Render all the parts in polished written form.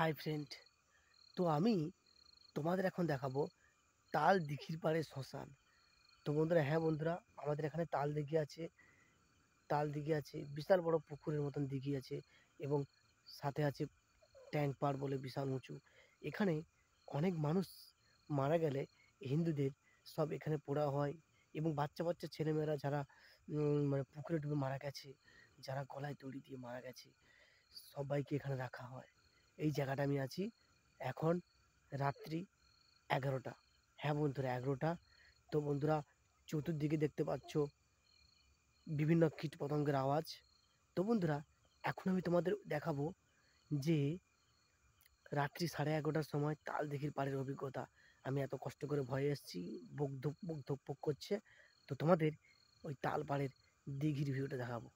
Hi friend, তো আমি তোমাদের এখন দেখাবো তাল দিঘির পাড়ে শ্মশান। তো বন্ধুরা, হ্যাঁ বন্ধুরা, আমাদের এখানে তাল দিঘি আছে, বিশাল বড় পুকুরের মতন দিঘি আছে এবং সাথে আছে ট্যাঙ্ক পাড় বলে বিশাল উঁচু। এখানে অনেক মানুষ মারা গেলে হিন্দুদের সব এখানে পোড়া হয় এবং বাচ্চা বাচ্চা ছেলেমেয়েরা যারা মানে পুকুরে ডুবে মারা গেছে, যারা গলায় দড়ি দিয়ে মারা গেছে, সবাইকে এখানে রাখা হয়। এই জায়গাটা আমি আছি এখন রাত্রি 11টা। হ্যাঁ বন্ধুরা, 11টা। তো বন্ধুরা, চতুর্দিকে দেখতে পাচ্ছ বিভিন্ন কীট পতঙ্গের আওয়াজ। তো বন্ধুরা, এখন আমি তোমাদের দেখাবো যে রাত্রি 11:30টার সময় তাল দিঘির পাড়ের অভিজ্ঞতা। আমি এত কষ্ট করে ভয়ে এসেছি, বুক ধুক বুক ধুকপুক করছে। তো তোমাদের ওই তাল পাড়ের দিঘির ভিউটা দেখাবো।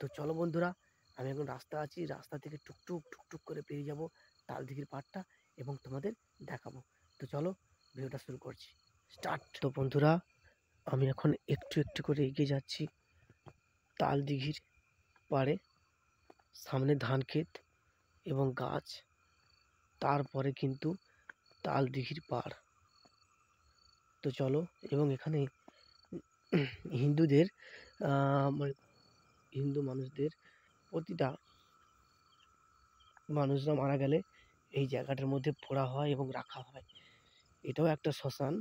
তো চলো বন্ধুরা, আমি এখন রাস্তা আছি, রাস্তা থেকে টুকটুক টুকটুক করে পেরিয়ে যাব তাল দিঘির পাড়টা এবং তোমাদের দেখাবো। তো চলো, ভিডিওটা শুরু করছি, স্টার্ট। তো বন্ধুরা, আমি এখন একটু একটু করে এগিয়ে যাচ্ছি তাল দিঘির পাড়ে। সামনে ধান ক্ষেত এবং গাছ, তারপরে কিন্তু তাল দিঘির পাড়। তো চলো, এবং এখানে হিন্দুদের মানে হিন্দু মানুষদের প্রতিটা মানুষরা মারা গেলে এই জায়গাটার মধ্যে পোড়া হয় এবং রাখা হয়। এটাও একটা শ্মশান।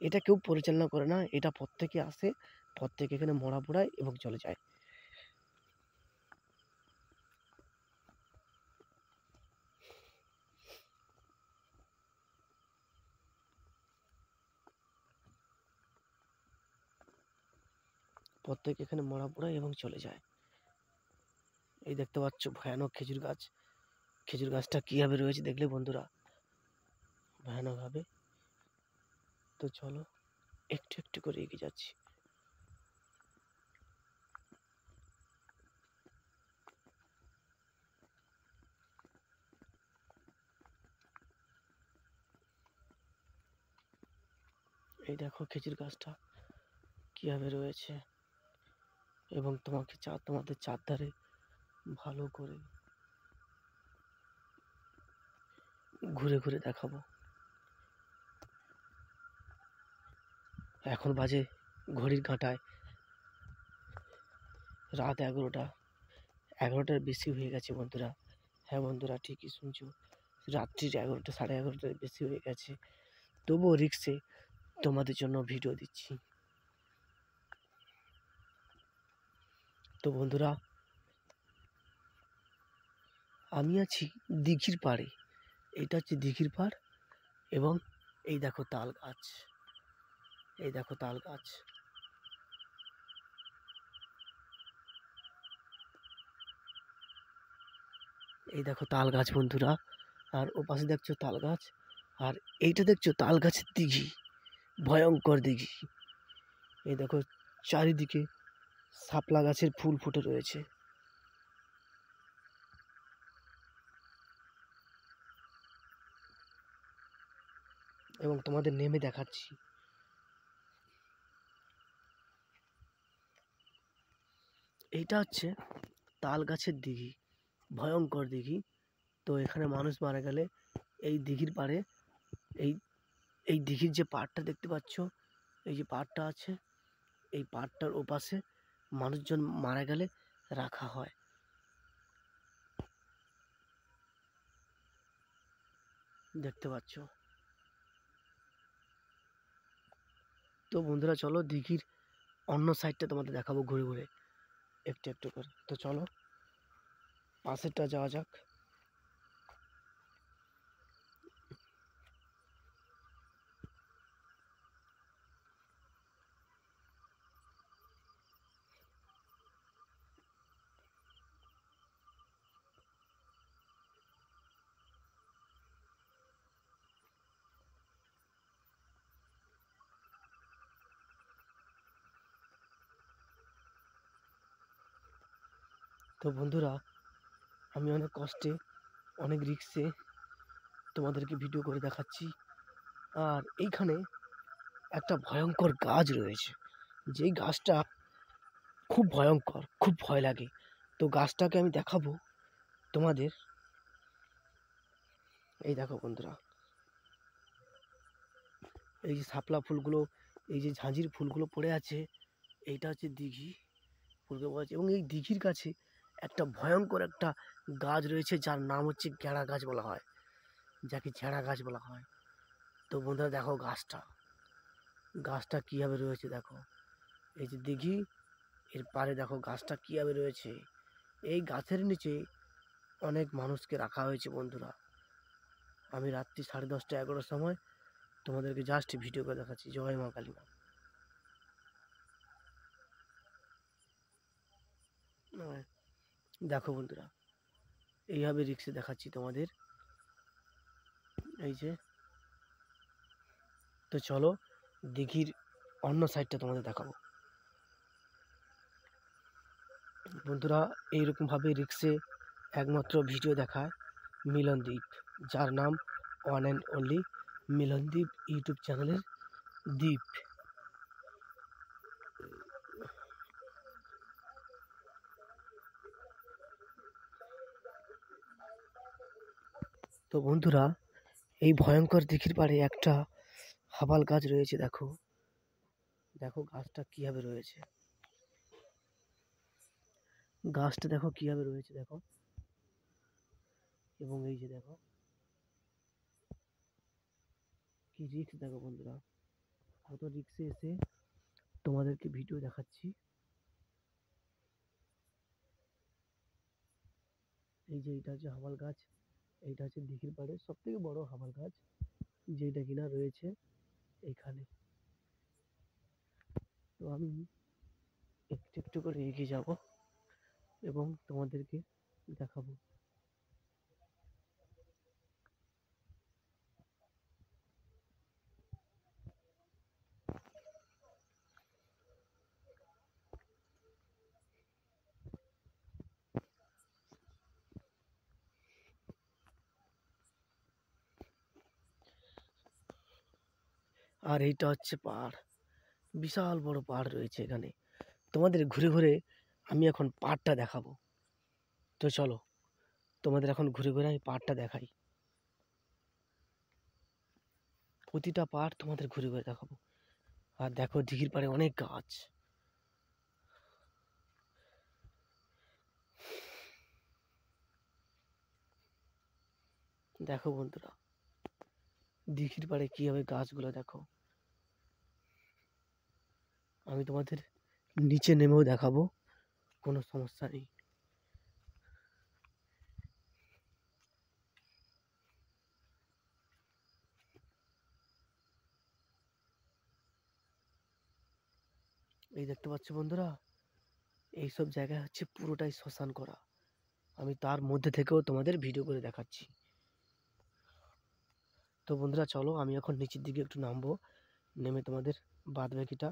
এটা কেউ পরিচালনা করে না, এটা প্রত্যেকে আসে, প্রত্যেকে এখানে মরা পোড়ায় এবং চলে যায়। প্রত্যেকে এখানে মরা পোড়ায় এবং চলে যায়। এই দেখতে পাচ্ছ ভয়ানক খেজুর গাছ। খেজুর গাছটা কিভাবে রয়েছে দেখলে বন্ধুরা, ভয়ানক ভাবে। তো চলো, একটু একটু করে এগিয়ে যাচ্ছি। এই দেখো খেজুর গাছটা কিভাবে রয়েছে এবং তোমাদের চারধারে ভালো করে ঘুরে ঘুরে দেখাবো। এখন বাজে ঘড়ির কাঁটায় রাত 11টা। 11টার বেশি হয়ে গেছে বন্ধুরা। হ্যাঁ বন্ধুরা, ঠিকই শুনছো, রাত্রির 11টা, 11:30টার বেশি হয়ে গেছে। তবুও রিক্সে তোমাদের জন্য ভিডিও দিচ্ছি। তো বন্ধুরা, আমি আছি দিঘির পাড়ে। এটা হচ্ছে দিঘির পাড় এবং এই দেখো তাল গাছ, এই দেখো তাল গাছ। এই দেখো তাল গাছ বন্ধুরা, আর ও পাশে দেখছো তাল গাছ, আর এইটা দেখছো তাল গাছের দিঘি, ভয়ঙ্কর দিঘি। এই দেখো চারিদিকে শাপলা গাছের ফুল ফুটে রয়েছে। এবং তোমাদের নেমে দেখাচ্ছি। এইটা হচ্ছে তাল গাছের দিঘি, ভয়ঙ্কর দিঘি। তো এখানে মানুষ মারা গেলে এই দিঘির পাড়ে, এই এই দিঘির যে পাড়টা দেখতে পাচ্ছ, এই যে পাড়টা আছে, এই পাড়টার ওপাশে মানুষজন মারা গেলে রাখা হয়। দেখতে পাচ্ছ। তো বন্ধুরা, চলো দিঘির অন্য সাইডটা তোমাদের দেখাবো ঘুরে ঘুরে, একটু একটু করে। তো চলো, পাশেরটা যাওয়া যাক। তো বন্ধুরা, আমি অনেক কষ্টে, অনেক রিক্সে তোমাদেরকে ভিডিও করে দেখাচ্ছি। আর এইখানে একটা ভয়ঙ্কর গাছ রয়েছে, যেই গাছটা খুব ভয়ঙ্কর, খুব ভয় লাগে। তো গাছটাকে আমি দেখাবো তোমাদের। এই দেখো বন্ধুরা, এই যে শাপলা ফুলগুলো, এই যে ঝাঁঝির ফুলগুলো পড়ে আছে, এইটা হচ্ছে দিঘি ফুলকে বলা আছে। এবং এই দিঘির কাছে একটা ভয়ঙ্কর একটা গাছ রয়েছে, যার নাম হচ্ছে গেড়া গাছ বলা হয়, যাকে ঝেড়া গাছ বলা হয়। তো বন্ধুরা দেখো গাছটা, গাছটা কীভাবে রয়েছে দেখো। এই যে দিঘি, এর পারে দেখো গাছটা কীভাবে রয়েছে। এই গাছের নিচে অনেক মানুষকে রাখা হয়েছে বন্ধুরা। আমি রাত্রি 10:30 11টার সময় তোমাদেরকে জাস্ট ভিডিও করে দেখাচ্ছি। জয় মা কালী মা। দেখো বন্ধুরা, এইভাবে রিক্সে দেখাচ্ছি তোমাদের। এই যে, তো চলো দিঘির অন্য সাইডটা তোমাদের দেখাবো বন্ধুরা। এইরকমভাবে রিক্সে একমাত্র ভিডিও দেখায় মিলনদ্বীপ, যার নাম one and only Milandip YouTube চ্যানেলের দ্বীপ। তো বন্ধুরা, এই ভয়ঙ্কর দিঘির পাড়ে একটা হাবাল গাছ রয়েছে। দেখো দেখো গাছটা কীভাবে রয়েছে, গাছটা দেখো কীভাবে রয়েছে দেখো। এবং এই যে দেখো কি রিক্স দেখো বন্ধুরা, কত রিক্সে এসে তোমাদেরকে ভিডিও দেখাচ্ছি। এই যে এটা হচ্ছে হাবাল গাছ, এইটা হচ্ছে দিঘির পাড়ে সব থেকে বড় হাবাল গাছ, যেটা কিনা রয়েছে এখানে। তো আমি একটু একটু করে এগিয়ে যাব এবং তোমাদেরকে দেখাবো। আর এইটা হচ্ছে পাহাড়, বিশাল বড় পাহাড় রয়েছে এখানে। তোমাদের ঘুরে ঘুরে আমি এখন পাহাড়টা দেখাবো। তো চলো তোমাদের এখন ঘুরে ঘুরে আমি পাহাড়টা দেখাই। প্রতিটা পাহাড় তোমাদের ঘুরে ঘুরে দেখাবো। আর দেখো দিঘির পাড়ে অনেক গাছ। দেখো বন্ধুরা, দিঘির পাড়ে কিভাবে গাছগুলো দেখো। আমি তোমাদের নিচে নেমেও দেখাবো, কোনো সমস্যা নেই। এই দেখতে পাচ্ছ বন্ধুরা, এইসব জায়গায় হচ্ছে পুরোটাই শ্মশান করা। আমি তার মধ্যে থেকেও তোমাদের ভিডিও করে দেখাচ্ছি। তো বন্ধুরা চলো আমি এখন নিচের দিকে একটু নামবো, নেমে তোমাদের বাদ বাকিটা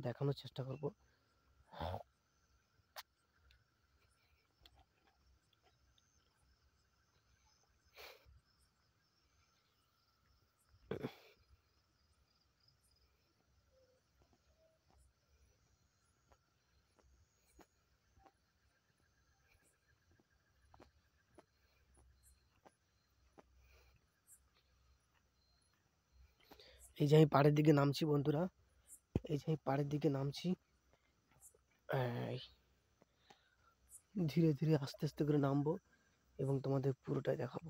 দেখানোর চেষ্টা করব। এই যে আমি পাড়ের দিকে নামছি বন্ধুরা, এই যে আমি পাড়ের দিকে নামছি। এই ধীরে ধীরে আস্তে আস্তে করে নামবো এবং তোমাদের পুরোটাই দেখাবো।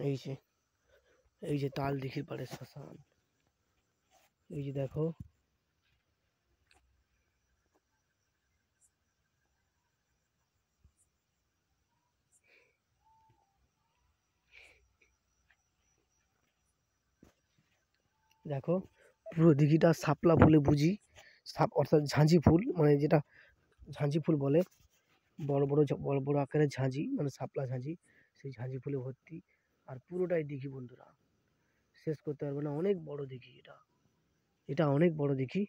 এই যে, এই যে তাল দিঘির পাড়ে শ্মশান, এই যে দেখো। দেখো পুরো দিঘিটা শাপলা ফুলে বুঝি, সাপ অর্থাৎ ঝাঁঝি ফুল, মানে যেটা ঝাঁঝি ফুল বলে, বড় বড় বড় বড় আকারের ঝাঁঝি, মানে শাপলা ঝাঁঝি, সেই ঝাঁঝি ফুলে ভর্তি। আর পুরোটাই দিঘি বন্ধুরা, শেষ করতে পারবে না, অনেক বড় দিঘি এটা, এটা অনেক বড় দিঘি।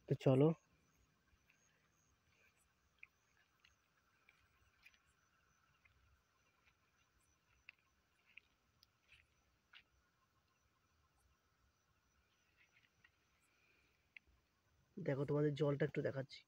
তো চলো দেখো তোমাদের জলটা একটু দেখাচ্ছি।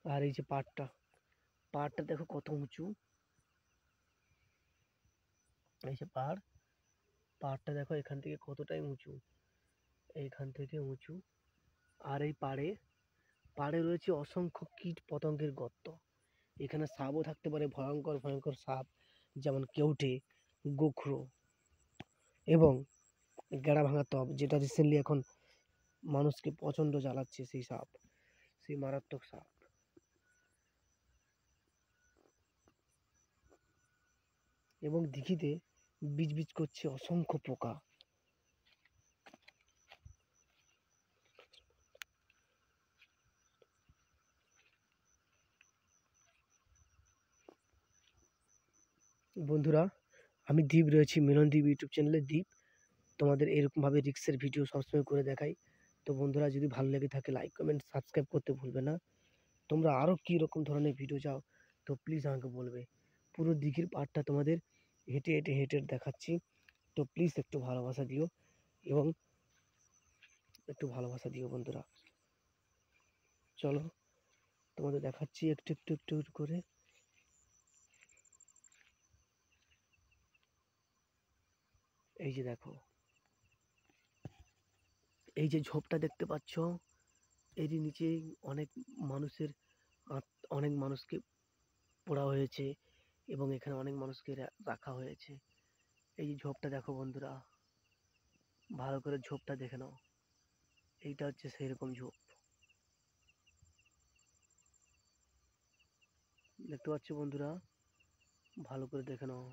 আর এই যে পাহাড়টা দেখো কত উঁচু। এই যে পাহাড়টা দেখো এখান থেকে কতটাই উঁচু, এইখান থেকে উঁচু। আর এই পাড়ে রয়েছে অসংখ্য কীট পতঙ্গের গর্ত। এখানে সাপও থাকতে পারে, ভয়ঙ্কর ভয়ঙ্কর সাপ, যেমন কেউটে, গোখরো এবং গেড়া ভাঙা তপ, যেটা রিসেন্টলি এখন মানুষকে প্রচণ্ড জ্বালাচ্ছে, সেই সাপ, সেই মারাত্মক সাপ। এবং দিঘিতে বিজ করছে অসংখ্য পোকা। বন্ধুরা, আমি দ্বীপ রয়েছি মিলনদ্বীপ ইউটিউব চ্যানেলে। দ্বীপ তোমাদের এরকমভাবে রিক্সের ভিডিও সবসময় করে দেখাই। তো বন্ধুরা, যদি ভালো লেগে থাকে লাইক কমেন্ট সাবস্ক্রাইব করতে ভুলবে না। তোমরা আরও কী রকম ধরনের ভিডিও চাও তো প্লিজ আমাকে বলবে। পুরো দিঘির পাড়টা তোমাদের হেঁটে হেঁটে হেঁটে দেখাচ্ছি। তো প্লিজ একটু ভালোবাসা দিও, এবং একটু ভালোবাসা দিও বন্ধুরা। চলো তোমাদের দেখাচ্ছি একটু একটু একটু একটু করে। এই যে দেখো, এই যে ঝোপটা দেখতে পাচ্ছ, এরই নিচেই অনেক মানুষের অনেক মানুষকে পোড়া হয়েছে, এবং এখানে অনেক মানুষকে রাখা হয়েছে। এই যে ঝোপটা দেখো বন্ধুরা, ভালো করে ঝোপটা দেখে নাও। এইটা হচ্ছে সেই রকম ঝোপ, দেখতে পাচ্ছ বন্ধুরা, ভালো করে দেখে নাও।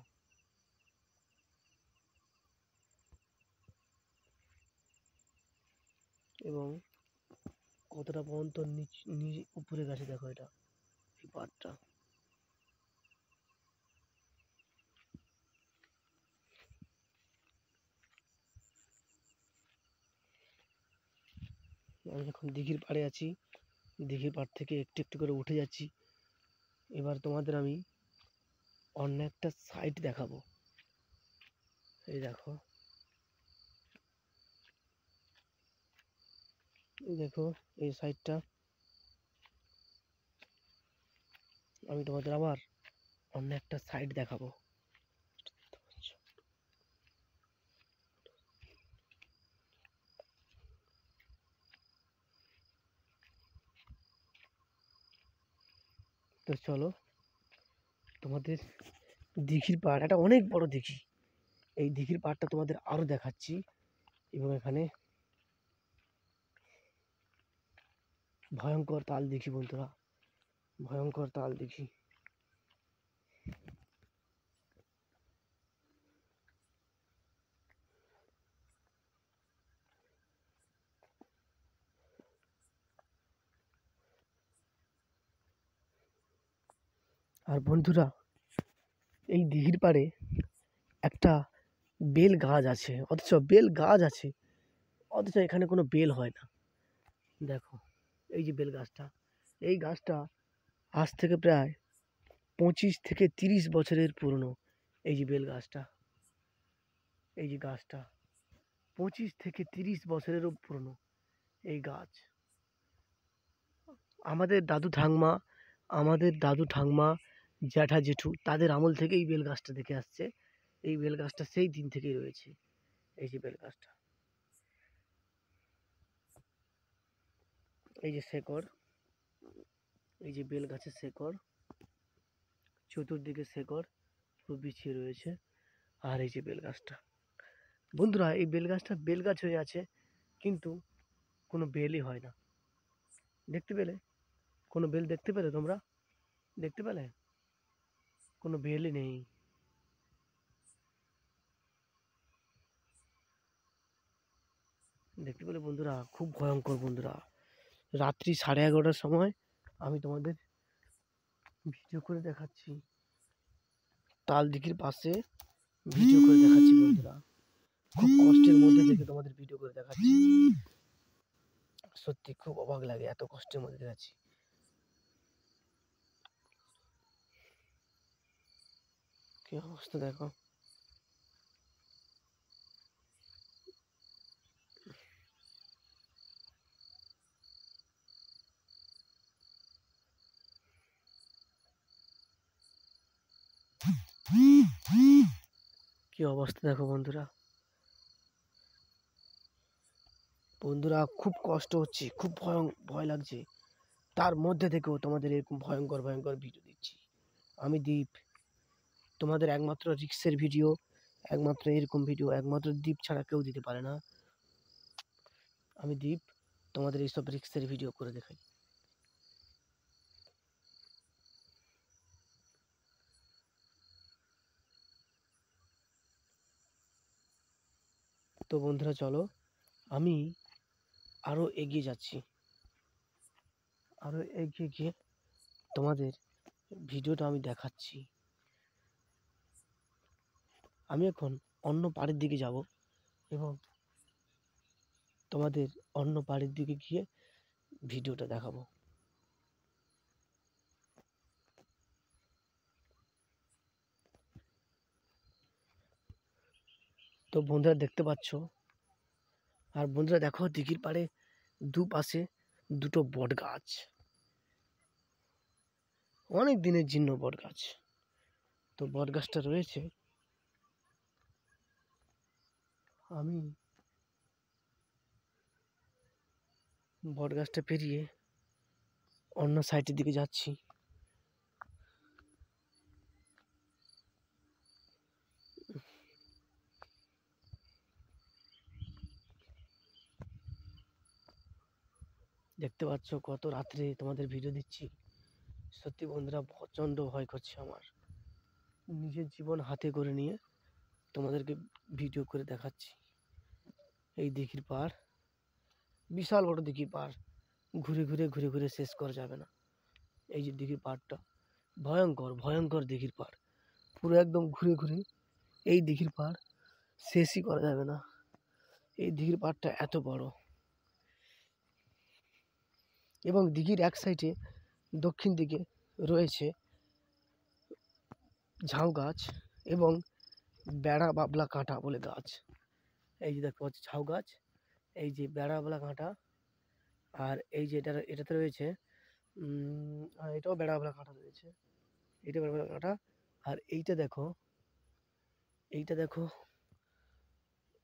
এবং কতটা পর্যন্ত উপরে গেছে দেখো, এটা এই পাড়টা। আমি এখন দিঘির পাড়ে আছি, দিঘির পাড় থেকে একটু একটু করে উঠে যাচ্ছি। এবার তোমাদের আমি অন্য একটা সাইড দেখাবো। এই দেখো, এই দেখো এই সাইডটা। আমি তোমাদের আবার অন্য একটা সাইড দেখাবো। তো চলো তোমাদের দিঘির পাড়, এটা অনেক বড় দিঘি, এই দিঘির পাড়টা তোমাদের আরো দেখাচ্ছি। এবং এখানে ভয়ঙ্কর তাল দিঘি বন্ধুরা, ভয়ঙ্কর তাল দিঘি। আর বন্ধুরা, এই দিঘির পাড়ে একটা বেল গাছ আছে, অথচ এখানে কোনো বেল হয় না। দেখো এই যে বেল গাছটা, এই গাছটা আজ থেকে প্রায় 25 থেকে 30 বছরের পুরনো। এই যে বেল গাছটা, এই যে গাছটা 25 থেকে 30 বছরেরও পুরনো এই গাছ। আমাদের দাদু ঠাকমা জ্যাঠা জেঠু তাদের আমল থেকে এই বেল গাছটা দেখে আসছে। এই বেল গাছটা সেই দিন থেকেই রয়েছে। এই যে বেল গাছটা, এই যে শেকড়, এই যে বেল গাছের শেকড়, চতুর্দিকে শেকড় পুরো বিছিয়ে রয়েছে। আর এই যে বেল গাছটা, বন্ধুরা, এই বেল গাছটা বেল গাছ হয়ে আছে, কিন্তু কোনো বেলই হয় না। দেখতে পেলে? কোনো বেল দেখতে পেলে তোমরা? দেখতে পেলে? কোনো বেলই নেই। দেখতে পেলে বন্ধুরা? খুব ভয়ঙ্কর বন্ধুরা। রাত্রি 11:30টার সময় আমি তোমাদের ভিডিও করে দেখাচ্ছি, তাল দিঘির পাশে ভিডিও করে দেখাচ্ছি বন্ধুরা। তোমাদের ভিডিও করে দেখাচ্ছি। সত্যি খুব অবাক লাগে, এত কষ্টের মধ্যে দেখাচ্ছি। কি অবস্থা দেখো। কি অবস্থা দেখো বন্ধুরা। বন্ধুরা খুব কষ্ট হচ্ছে, খুব ভয় লাগছে, তার মধ্যে থেকেও তোমাদের এরকম ভয়ঙ্কর ভয়ঙ্কর ভিডিও দিচ্ছি। আমি দীপ, তোমাদের একমাত্র রিক্সের ভিডিও, একমাত্র এরকম ভিডিও একমাত্র দীপ ছাড়া কেউ দিতে পারে না। আমি দীপ, তোমাদের এইসব রিক্সের ভিডিও করে দেখাই। তো বন্ধুরা চলো, আমি আরো এগিয়ে যাচ্ছি, আরো এগিয়ে গিয়ে তোমাদের ভিডিওটা আমি দেখাচ্ছি। আমি এখন অন্য পাড়ের দিকে যাব এবং তোমাদের অন্য পাড়ের দিকে গিয়ে ভিডিওটা দেখাবো। তো বন্ধুরা দেখতে পাচ্ছ, আর বন্ধুরা দেখো দিঘির পাড়ে দুপাশে দুটো বট গাছ, অনেক দিনের জীর্ণ বট গাছ। তো বট গাছটা রয়েছে, আমি বট গাছটা পেরিয়ে অন্য সাইডের দিকে যাচ্ছি। দেখতে পাচ্ছ কত রাত্রে তোমাদের ভিডিও দিচ্ছি। সত্যি বন্ধুরা প্রচণ্ড ভয় করছে আমার, নিজের জীবন হাতে করে নিয়ে তোমাদেরকে ভিডিও করে দেখাচ্ছি। এই দিঘির পাড়, বিশাল বড় দিঘির পাড়, ঘুরে ঘুরে ঘুরে ঘুরে শেষ করা যাবে না। এই যে দিঘির পাড়টা, ভয়ঙ্কর ভয়ঙ্কর দিঘির পাড়, পুরো একদম ঘুরে ঘুরে এই দিঘির পাড় শেষই করা যাবে না। এই দিঘির পাড়টা এত বড়, এবং দিঘির এক সাইডে দক্ষিণ দিকে রয়েছে ঝাউ গাছ এবং বেড়া বাবলা কাঁটা বলে গাছ। এই যে দেখতে পাচ্ছি ঝাউ গাছ, এই যে বেড়া বাবলা কাঁটা, আর এই যে এটাতে রয়েছে আর এটাও বেড়া বাবলা কাঁটা রয়েছে, এটা বেড়া বাবলা কাঁটা। আর এইটা দেখো, এইটা দেখো,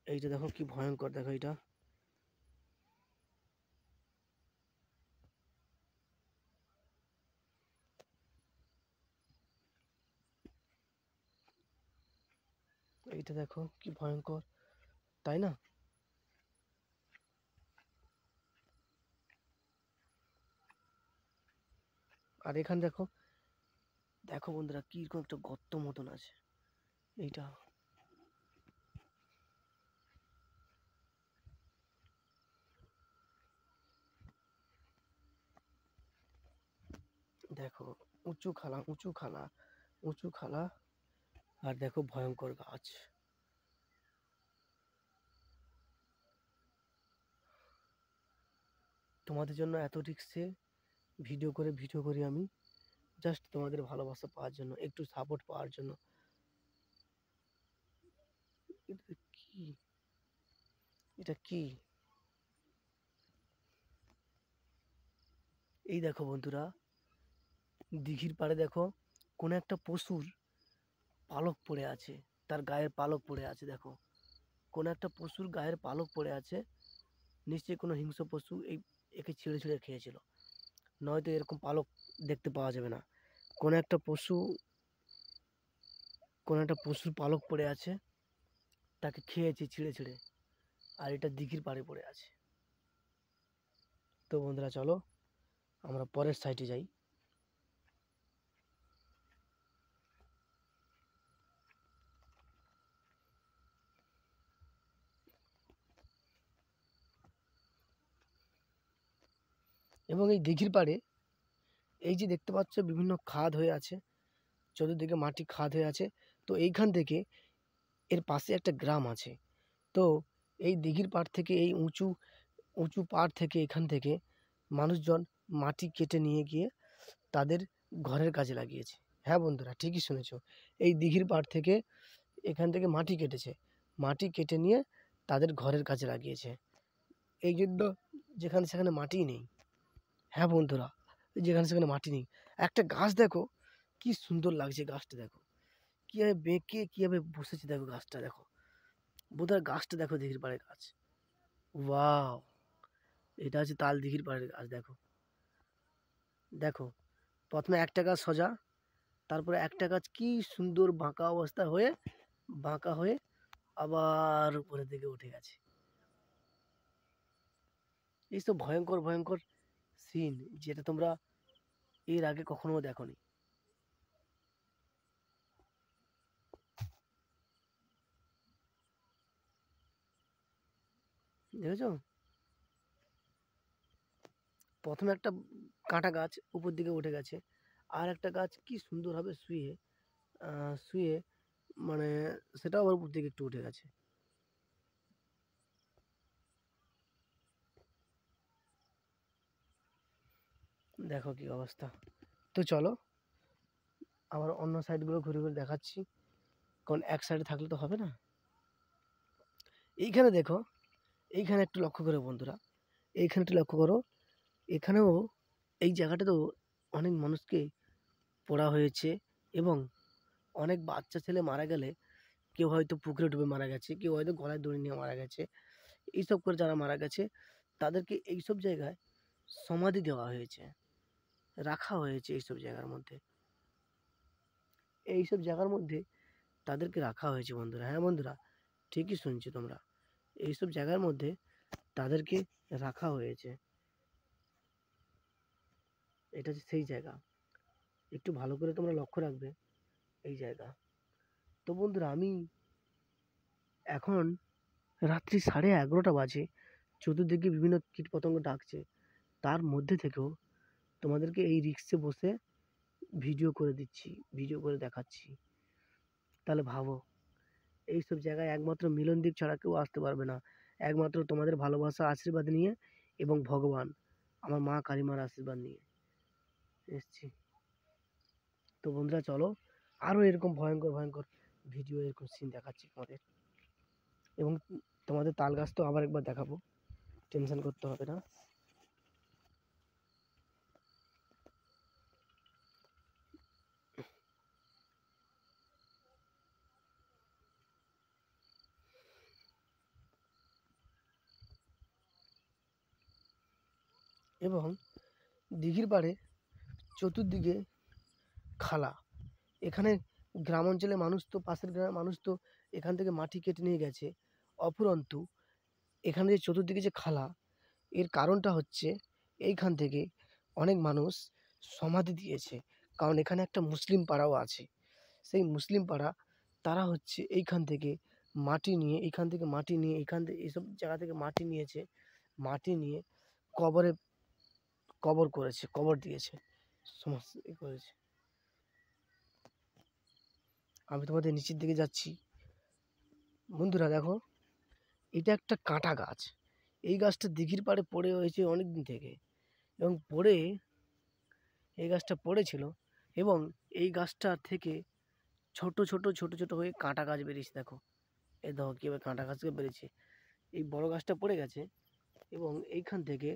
এইটা দেখো কি ভয়ঙ্কর, দেখো এটা। এইটা দেখো কি ভয়ঙ্কর, তাই না? আর এখানে দেখো, দেখো বন্ধুরা কিরকম একটা গর্ত মতন আছে এইটা। দেখো উঁচু খালা উঁচু খালা উঁচু খালা, আর দেখো ভয়ঙ্কর গাছ। তোমাদের জন্য এত রিস্কে ভিডিও করি আমি, জাস্ট তোমাদের ভালোবাসা পাওয়ার জন্য, একটু সাপোর্ট পাওয়ার জন্য। এটা কি, এটা কি? এই দেখো বন্ধুরা, দিঘির পাড়ে দেখো কোন একটা পশুর পালক পড়ে আছে, তার গায়ের পালক পড়ে আছে। দেখো কোন একটা পশুর গায়ের পালক পড়ে আছে, নিশ্চয়ই কোনো হিংস্র পশু একে ছিঁড়ে ছিঁড়ে খেয়েছিল, নয়তো এরকম পালক দেখতে পাওয়া যাবে না। কোন একটা পশু, কোন একটা পশুর পালক পড়ে আছে, তাকে খেয়েছে ছিঁড়ে ছিঁড়ে, আর এটা দিঘির পাড়ে পড়ে আছে। তো বন্ধুরা চলো আমরা পরের সাইটে যাই। এবং এই দিঘির পাড়ে এই যে দেখতে পাচ্ছ বিভিন্ন খাদ হয়ে আছে, চতুর্দিকে মাটি খাদ হয়ে আছে। তো এইখান থেকে এর পাশে একটা গ্রাম আছে। তো এই দিঘির পাড় থেকে, এই উঁচু উঁচু পাড় থেকে, এখান থেকে মানুষজন মাটি কেটে নিয়ে গিয়ে তাদের ঘরের কাজে লাগিয়েছে। হ্যাঁ বন্ধুরা, ঠিকই শুনেছো। এই দিঘির পাড় থেকে, এখান থেকে মাটি কেটেছে, মাটি কেটে নিয়ে তাদের ঘরের কাজে লাগিয়েছে। এই জন্য যেখানে সেখানে মাটিই নেই। হ্যাঁ বন্ধুরা, যেখানে সেখানে মাটি নেই। একটা গাছ দেখো, কি সুন্দর লাগছে গাছটা, দেখো কীভাবে বেঁকে কীভাবে বসেছে, দেখো গাছটা দেখো বন্ধুরা, গাছটা দেখো, দিঘির পাড়ের গাছ। ওয়াও, এটা হচ্ছে তাল দিঘির পাড়ের গাছ। দেখো দেখো, প্রথমে একটা গাছ সোজা, তারপরে একটা গাছ কি সুন্দর বাঁকা অবস্থা হয়ে, বাঁকা হয়ে আবার উপরের দিকে উঠে গেছে। এইসব ভয়ঙ্কর ভয়ঙ্কর সিন, যেটা তোমরা এর আগে কখনো দেখোনি। দেখেছো, প্রথমে একটা কাঁটা গাছ উপর দিকে উঠে গেছে, আর একটা গাছ কি সুন্দরভাবে শুয়ে, শুয়ে মানে সেটাও আবার উপর দিকে একটু উঠে গেছে। দেখো কি অবস্থা। তো চলো আবার অন্য সাইডগুলো ঘুরে ঘুরে দেখাচ্ছি, কারণ এক সাইডে থাকলে তো হবে না। এইখানে দেখো, এইখানে একটু লক্ষ্য করো বন্ধুরা, এইখানে একটু লক্ষ্য করো, এখানেও এই জায়গাটাতেও অনেক মানুষকে পোড়া হয়েছে, এবং অনেক বাচ্চা ছেলে মারা গেলে কেউ হয়তো পুকুরে ডুবে মারা গেছে, কেউ হয়তো গলায় দড়ি নিয়ে মারা গেছে। এইসব করে যারা মারা গেছে তাদেরকে এইসব জায়গায় সমাধি দেওয়া হয়েছে, রাখা হয়েছে এইসব জায়গার মধ্যে, এইসব জায়গার মধ্যে তাদেরকে রাখা হয়েছে বন্ধুরা। হ্যাঁ বন্ধুরা, ঠিকই শুনছো তোমরা, এইসব জায়গার মধ্যে তাদেরকে রাখা হয়েছে। এটা হচ্ছে সেই জায়গা, একটু ভালো করে তোমরা লক্ষ্য রাখবে এই জায়গা। তো বন্ধুরা, আমি এখন রাত্রি 11:30 বাজে, চতুর্দিকে বিভিন্ন কীটপতঙ্গ ডাকছে, তার মধ্যে থেকেও তোমাদেরকে এই রিক্সে বসে ভিডিও করে দিচ্ছি, ভিডিও করে দেখাচ্ছি। তাহলে ভাবো, এইসব জায়গায় একমাত্র মিলনদ্বীপ ছাড়া কেউ আসতে পারবে না, একমাত্র তোমাদের ভালোবাসা আশীর্বাদ নিয়ে, এবং ভগবান আমার মা কালীমার আশীর্বাদ নিয়ে এসছি। তো বন্ধুরা চলো, আরও এরকম ভয়ঙ্কর ভয়ঙ্কর ভিডিও, এরকম সিন দেখাচ্ছি তোমাদের, এবং তোমাদের তাল গাছ তো আবার একবার দেখাবো, টেনশন করতে হবে না। এবং দিঘির পাড়ে চতুর্দিকে খালা, এখানে গ্রাম অঞ্চলে মানুষ তো, পাশের গ্রামের মানুষ তো এখান থেকে মাটি কেটে নিয়ে গেছে, অপরন্তু এখানে যে চতুর্দিকে যে খালা, এর কারণটা হচ্ছে এইখান থেকে অনেক মানুষ সমাধি দিয়েছে, কারণ এখানে একটা মুসলিম পাড়াও আছে। সেই মুসলিম পাড়া, তারা হচ্ছে এইখান থেকে মাটি নিয়ে, এইখান থেকে মাটি নিয়ে, এইখান থেকে এইসব জায়গা থেকে মাটি নিয়েছে, মাটি নিয়ে কবরে কবর করেছে, কবর দিয়েছে, সমস্ত করেছে। আমি তোমাদের নিচের দিকে যাচ্ছি বন্ধুরা, দেখো এটা একটা কাঁটা গাছ, এই গাছটা দিঘির পাড়ে পড়ে হয়েছে অনেক দিন থেকে, এবং পড়ে, এই গাছটা পড়েছিল, এবং এই গাছটা থেকে ছোট ছোট ছোট ছোট হয়ে কাঁটা গাছ বেরিয়েছে। দেখো, এই দেখো কীভাবে কাঁটা গাছকে বেরিয়েছে, এই বড় গাছটা পড়ে গেছে, এবং এইখান থেকে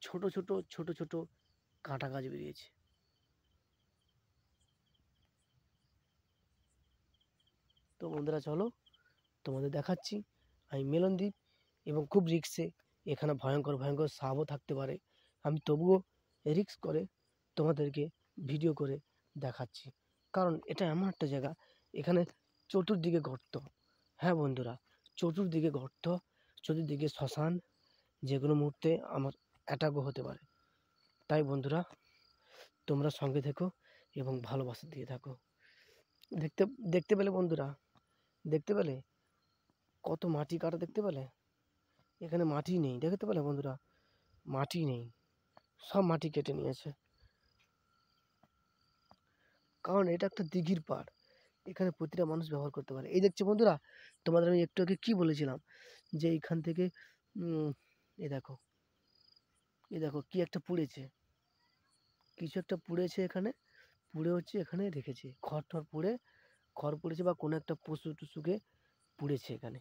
ছোট ছোট ছোট ছোট কাঁটা গাছ বেরিয়েছে। তো বন্ধুরা চলো, তোমাদের দেখাচ্ছি আমি মিলনদ্বীপ, এবং খুব রিক্সে, এখানে ভয়ঙ্কর ভয়ঙ্কর সাপও থাকতে পারে, আমি তবুও রিক্স করে তোমাদেরকে ভিডিও করে দেখাচ্ছি, কারণ এটা এমন একটা জায়গা, এখানে চতুর্দিকে গর্ত। হ্যাঁ বন্ধুরা, চতুর্দিকে গর্ত, চতুর্দিকে শ্মশান, যে কোনো মুহূর্তে আমার অ্যাটাকও হতে পারে। তাই বন্ধুরা, তোমরা সঙ্গে থেকো এবং ভালোবাসা দিয়ে থাকো। দেখতে দেখতে পেলে বন্ধুরা, দেখতে পেলে কত মাটি কাটা, দেখতে পেলে এখানে মাটি নেই, দেখতে পেলে বন্ধুরা, মাটি নেই, সব মাটি কেটে নিয়েছে, কারণ এটা একটা দিঘির পাড়, এখানে প্রতিটা মানুষ ব্যবহার করতে পারে। এই দেখছো বন্ধুরা, তোমাদের আমি একটু আগে কি বলেছিলাম যে এইখান থেকে উম, এই দেখো, এই দেখো কি একটা পুড়েছে, কিছু একটা পুড়েছে এখানে, পুড়ে হচ্ছে এখানে রেখেছে, খড় টড় পুড়ে, খড় পুড়েছে বা কোনো একটা পশু টুসুকে পুড়েছে এখানে।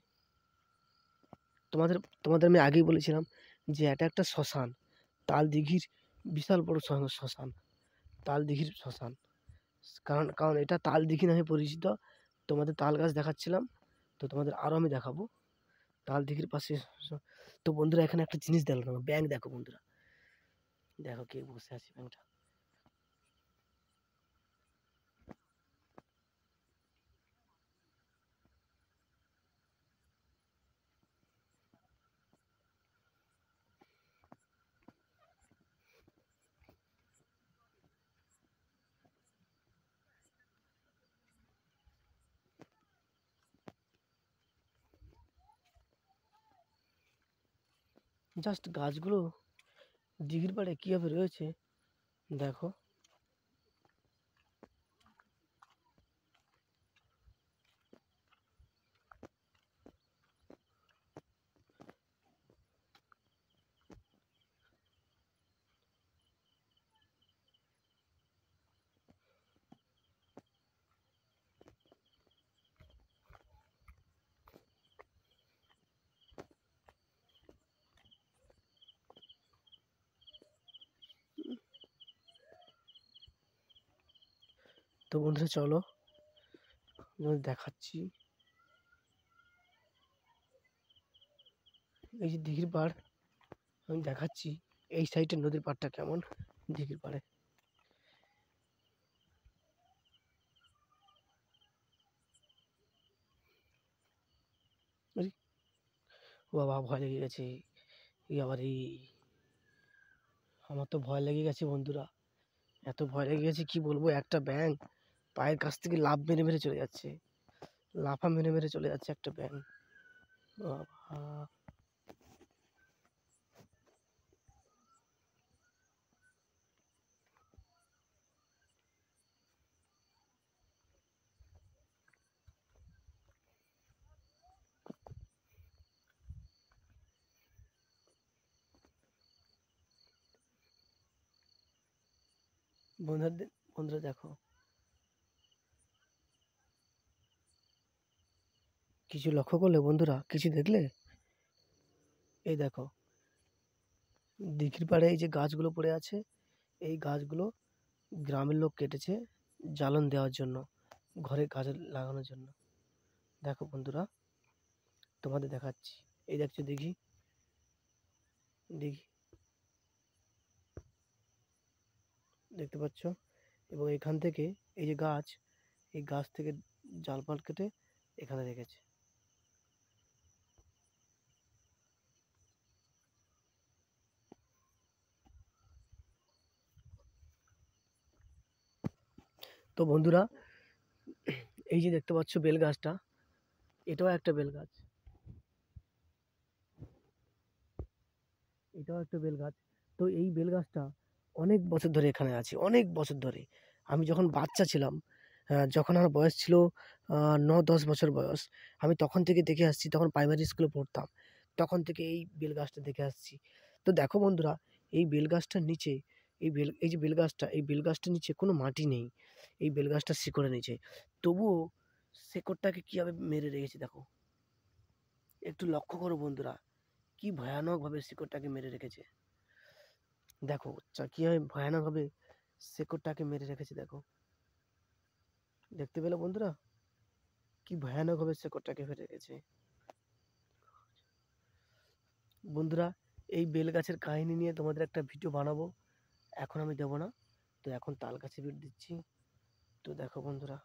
তোমাদের তোমাদের আমি আগেই বলেছিলাম যে এটা একটা শ্মশান, তাল দিঘির বিশাল বড় শ্মশান, তাল দিঘির শ্মশান। কারণ কারণ এটা তাল দিঘি নামে পরিচিত। তোমাদের তাল গাছ দেখাচ্ছিলাম, তো তোমাদের আরো আমি দেখাবো তাল দিঘির পাশে। তো বন্ধুরা এখানে একটা জিনিস দেখো, ব্যাঙ দেখো বন্ধুরা, দেখো কে বসে আছে ব্যাঙটা। জাস্ট গাছগুলো দিঘির পাড়ে কিভাবে রয়েছে দেখো। তো বন্ধুরা চলো তোমাদের দেখাচ্ছি, এই যে দিঘির পাড় আমি দেখাচ্ছি, এই সাইডে নদীর পাড়টা কেমন দিঘির পাড়ে। আরে, ও বাবা ভয় লেগে গেছে, এই আবার এই, আমার তো ভয় লেগে গেছে বন্ধুরা, এত ভয় লেগে গেছে কি বলবো, একটা ব্যাঙ পায়ের কাছ থেকে লাফ মেরে মেরে চলে যাচ্ছে, লাফা মেরে মেরে চলে যাচ্ছে একটা ব্যাঙ। বাবা! বন্ধুরা বন্ধুরা দেখো, কিছু লক্ষ্য করলে বন্ধুরা, কিছু দেখলে? এই দেখো দিঘির পাড়ে এই যে গাছগুলো পড়ে আছে, এই গাছগুলো গ্রামের লোক কেটেছে জ্বালন দেওয়ার জন্য, ঘরে কাজে লাগানোর জন্য। দেখো বন্ধুরা, তোমাদের দেখাচ্ছি, এই দেখছো দিঘি, দিঘি দেখতে পাচ্ছ, এবং এখান থেকে এই যে গাছ, এই গাছ থেকে জালপাল কেটে এখানে রেখেছে। তো বন্ধুরা, এই যে দেখতে পাচ্ছ বেল গাছটা, এটাও একটা বেল গাছ, এটাও একটা বেল গাছ। তো এই বেল গাছটা অনেক বছর ধরে এখানে আছে, অনেক বছর ধরে। আমি যখন বাচ্চা ছিলাম, যখন আমার বয়স ছিল ৯-১০ বছর বয়স, আমি তখন থেকে দেখে আসছি, তখন প্রাইমারি স্কুলে পড়তাম। তখন থেকে এই বেল গাছটা দেখে আসছি। তো দেখো বন্ধুরা, এই বেল গাছটার নিচে, এই যে বেল গাছটা, এই বেল গাছটার নিচে কোনো মাটি নেই। এই বেল গাছটার শিকড়ের নিচে। তবুও শিকড়টাকে কিভাবে মেরে রেখেছে দেখো। একটু লক্ষ্য করো বন্ধুরা, কি ভয়ানকভাবে শিকড়টাকে মেরে রেখেছে। দেখো কিভাবে ভয়ানকভাবে শেকড়টাকে মেরে রেখেছে দেখো। দেখতে পেলে বন্ধুরা, কি ভয়ানকভাবে শেকড়টাকে মেরে রেখেছে। বন্ধুরা, এই বেল গাছের কাহিনী নিয়ে তোমাদের একটা ভিডিও বানাবো, এখন আমি দেবো না। তো এখন তাল গাছে বিট দিচ্ছি। তো দেখো বন্ধুরা,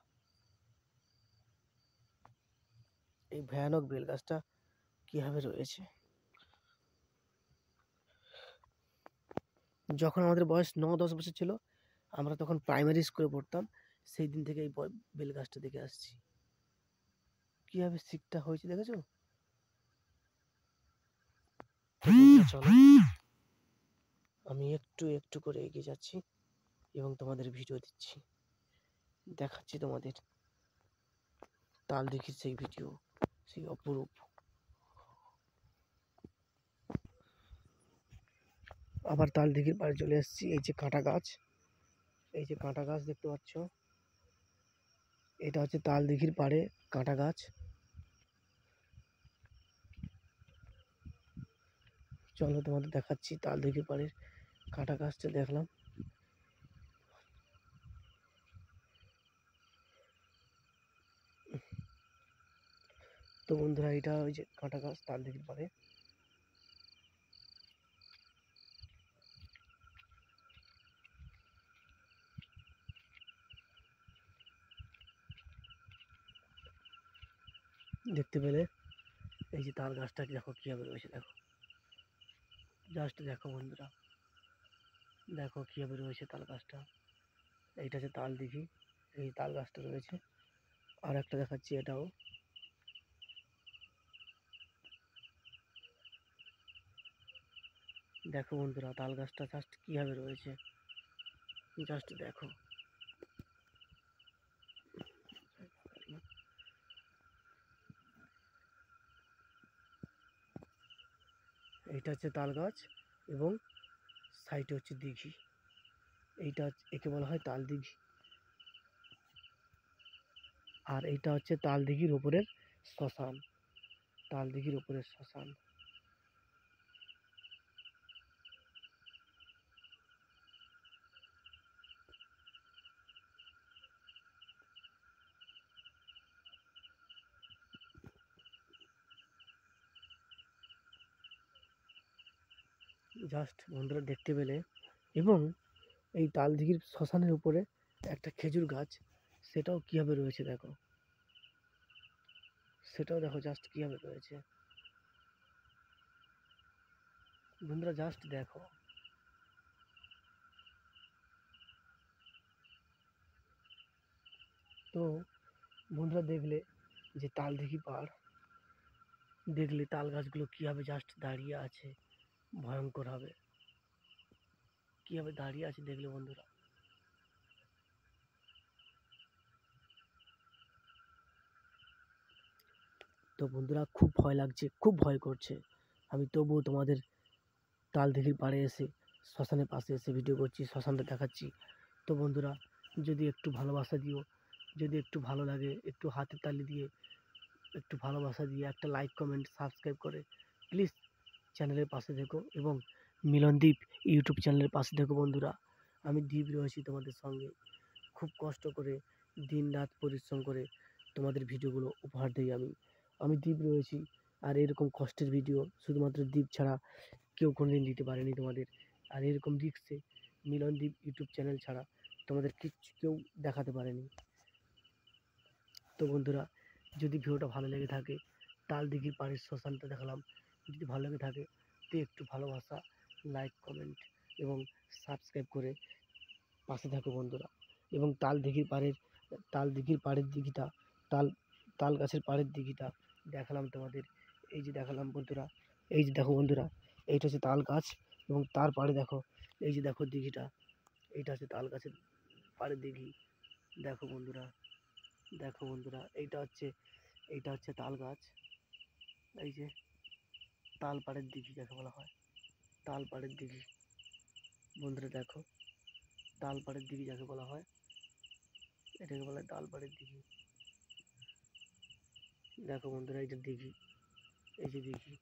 এই ভয়ানক বেল গাছটা কিভাবে রয়েছে। যখন আমাদের বয়স ৯-১০ বছর ছিল, আমরা তখন প্রাইমারি স্কুলে পড়তাম, সেই দিন থেকে এই বেল গাছটা দেখে আসছি, কিভাবে শিকটা হয়েছে দেখেছো। তো বন্ধুরা চলো, আমি একটু একটু করে এগিয়ে যাচ্ছি এবং তোমাদের ভিডিও দিচ্ছি, দেখাচ্ছি তোমাদের। তাল দিঘির সেই ভিডিও, সেই অপরূপ। আবার তাল দিঘির পাড়ে চলে এসেছি। এই যে কাঁটা গাছ, এই যে কাঁটা গাছ দেখতে পাচ্ছ, এটা হচ্ছে তাল দিঘির পাড়ে কাঁটা গাছ। চলো তোমাদের দেখাচ্ছি তাল দিঘির পাড়ের কাঁটা গাছটা দেখলাম। তো বন্ধুরা এটা ওই যে কাঁটা গাছ তাল দিঘির পাড়ে। দেখতে পেলে এই যে তাল গাছটা দেখো কিভাবে রয়েছে, দেখো জাস্ট দেখো বন্ধুরা, দেখো কিভাবে রয়েছে তাল গাছটা। এইটা হচ্ছে তাল দিঘি, এই তাল গাছটা রয়েছে। আর একটা দেখাচ্ছি, এটাও দেখো বন্ধুরা, তাল গাছটা জাস্ট কিভাবে রয়েছে, জাস্ট দেখো। এইটা হচ্ছে তাল গাছ এবং সাইডে হচ্ছে দিঘি। এইটা একে বলা হয় তাল দিঘি। আর এইটা হচ্ছে তাল দিঘির ওপরের শ্মশান, তাল দিঘির ওপরের শ্মশান। জাস্ট বন্ধুরা দেখতে পেলে। এবং এই তাল দিঘির শ্মশানের উপরে একটা খেজুর গাছ, সেটাও কিভাবে রয়েছে দেখো, সেটাও দেখো জাস্ট কিভাবে রয়েছে বন্ধুরা, জাস্ট দেখো। তো বন্ধুরা দেখলে যে তাল দিঘি পাড়, দেখলে তাল গাছগুলো কিভাবে জাস্ট দাঁড়িয়ে আছে, ভয়ঙ্কর হবে কিভাবে দাঁড়িয়ে আছে দেখলে বন্ধুরা। তো বন্ধুরা খুব ভয় লাগছে, খুব ভয় করছে। আমি তবুও তোমাদের তাল দিঘির পাড়ে এসে, শ্মশানের পাশে এসে ভিডিও করছি, শ্মশানটা দেখাচ্ছি। তো বন্ধুরা যদি একটু ভালোবাসা দিও, যদি একটু ভালো লাগে, একটু হাতের তালি দিয়ে, একটু ভালোবাসা দিয়ে, একটা লাইক কমেন্ট সাবস্ক্রাইব করে প্লিজ চ্যানেলের পাশে থেকো এবং মিলনদ্বীপ ইউটিউব চ্যানেলের পাশে থেকো বন্ধুরা। আমি দ্বীপ রয়েছি তোমাদের সঙ্গে, খুব কষ্ট করে দিন রাত পরিশ্রম করে তোমাদের ভিডিওগুলো উপহার দিই আমি দ্বীপ রয়েছি। আর এরকম কষ্টের ভিডিও শুধুমাত্র দ্বীপ ছাড়া কেউ কোনোদিন দিতে পারেনি তোমাদের। আর এরকম রিক্সে মিলনদ্বীপ ইউটিউব চ্যানেল ছাড়া তোমাদের কিচ্ছু কেউ দেখাতে পারেনি। তো বন্ধুরা যদি ভিডিওটা ভালো লেগে থাকে, তাল দিঘির পাড়ের শ্মশানটা দেখালাম, যদি ভালো লেগে থাকে তো একটু ভালোবাসা, লাইক কমেন্ট এবং সাবস্ক্রাইব করে পাশে থাকো বন্ধুরা। এবং তাল দিঘির পাড়ের দিঘিটা, তাল তাল গাছের পাড়ের দিঘিটা দেখালাম তোমাদের। এই যে দেখালাম বন্ধুরা, এই যে দেখো বন্ধুরা, এইটা হচ্ছে তাল গাছ এবং তার পাড়ে দেখো, এই যে দেখো দিঘিটা, এইটা হচ্ছে তাল গাছের পাড়ের দিঘি। দেখো বন্ধুরা, দেখো বন্ধুরা, এইটা হচ্ছে তাল গাছ। এই যে তাল পাড়ের দিঘি যাকে বলা হয়, তাল পাড়ের দিঘি বন্ধুরা দেখো, তাল পাড়ের দিঘি যাকে বলা হয়, এটাকে বলা হয় তাল পাড়ের দিঘি। দেখো বন্ধুরা এই যে দিঘি, এই যে দিঘি।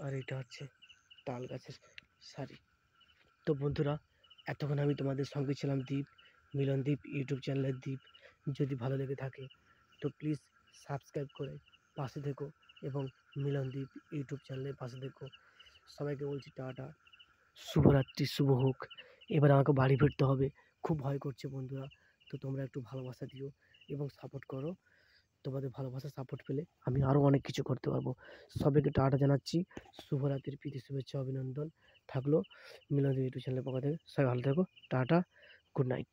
আর এটা হচ্ছে তাল গাছের সারি। তো বন্ধুরা এতক্ষণ আমি তোমাদের সঙ্গে ছিলাম দ্বীপ, মিলনদ্বীপ ইউটিউব চ্যানেলের দ্বীপ। যদি ভালো লেগে থাকে তো প্লিজ সাবস্ক্রাইব করে পাশে থেকো এবং মিলনদ্বীপ ইউটিউব চ্যানেলের পাশে থেকো। সবাইকে বলছি টাটা, শুভরাত্রি, শুভ হোক। এবার আমাকে বাড়ি ফিরতে হবে, খুব ভয় করছে বন্ধুরা। তো তোমরা একটু ভালোবাসা দিও এবং সাপোর্ট করো। তোমাদের ভালোবাসা সাপোর্ট পেলে আমি আরও অনেক কিছু করতে পারবো। সবাইকে টাটা জানাচ্ছি, শুভরাত্রির প্রীতি শুভেচ্ছা অভিনন্দন থাকলো মিলনদ্বীপ ইউটিউব চ্যানেলের পক্ষ থেকে। সবাই ভালো থেকো, টাটা, গুড নাইট।